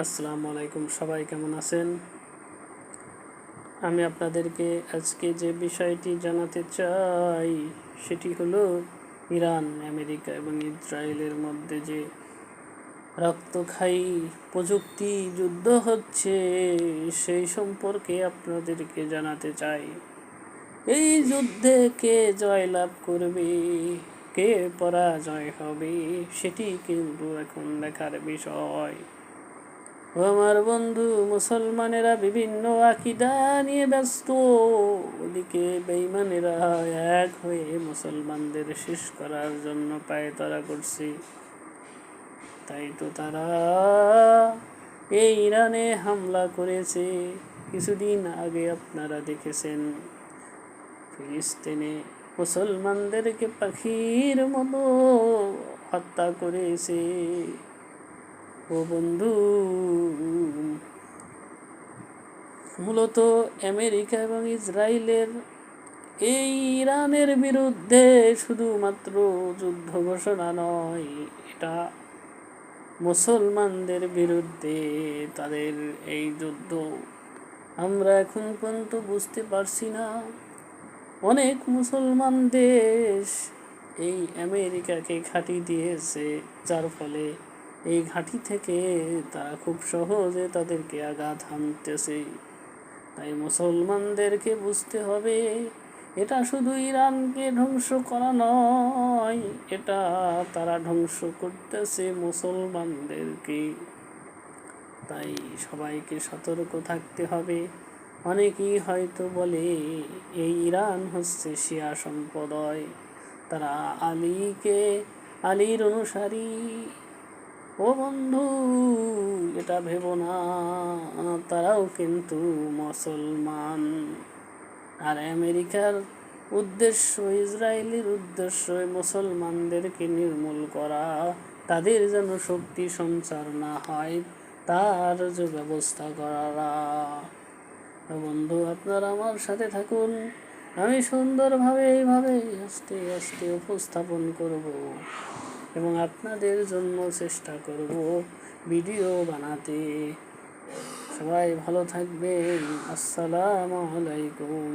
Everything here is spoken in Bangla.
আসসালামু আলাইকুম, সবাই কেমন আছেন? আমি আপনাদেরকে আজকে যে বিষয়টি জানাতে চাই সেটি হলো ইরান, আমেরিকা এবং ইসরায়েলের মধ্যে যে রক্তক্ষয়ী প্রযুক্তি যুদ্ধ হচ্ছে সেই সম্পর্কে আপনাদেরকে জানাতে চাই। এই যুদ্ধে কে জয়লাভ করবে, কে পরাজয় হবে, সেটি কিন্তু এখন দেখার বিষয়। আমার বন্ধু মুসলমানেরা বিভিন্ন আকীদা নিয়ে ব্যস্ত, ওদিকে বেঈমানেরা এক হয়ে মুসলমানদের শেষ করার জন্য পায়তারা করছে। তাই তো তারা এই ইরানে হামলা করেছে। কিছুদিন আগে আপনারা দেখেছেন ফিলিস্তিনে মুসলমানদেরকে পাখির মতো হত্যা করেছে। ও বন্ধু, মূলত আমেরিকা এবং ইসরায়েলের এই ইরানের বিরুদ্ধে শুধুমাত্র যুদ্ধ ঘোষণা নয়, এটা মুসলমানদের বিরুদ্ধে তাদের এই যুদ্ধ। আমরা এখন পর্যন্ত বুঝতে পারছি না, অনেক মুসলমান দেশ এই আমেরিকাকে ঘাঁটি দিয়েছে, যার ফলে এই ঘাঁটি থেকে তারা খুব সহজে তাদেরকে আঘাত হানতেছে। তাই মুসলমানদেরকে বুঝতে হবে, এটা শুধু ইরানকে ধ্বংস করা নয়, এটা তারা ধ্বংস করতেছে মুসলমানদেরকে। তাই সবাইকে সতর্ক থাকতে হবে। অনেকেই হয়তো বলে এই ইরান হচ্ছে শিয়া সম্প্রদায়, তারা আলীর অনুসারী। ও বন্ধু, এটা ভেবো না, তারাও কিন্তু মুসলমান। আর আমেরিকার উদ্দেশ্য, ইসরায়েলের উদ্দেশ্য মুসলমানদেরকে নির্মূল করা, তাদের যেন শক্তি সঞ্চার না হয় তার যে ব্যবস্থা করা। বন্ধু, আপনারা আমার সাথে থাকুন, আমি সুন্দরভাবে এইভাবে আস্তে আস্তে উপস্থাপন করব এবং আপনাদের জন্য চেষ্টা করব ভিডিও বানাতে। সবাই ভালো থাকবেন। আসসালামু আলাইকুম।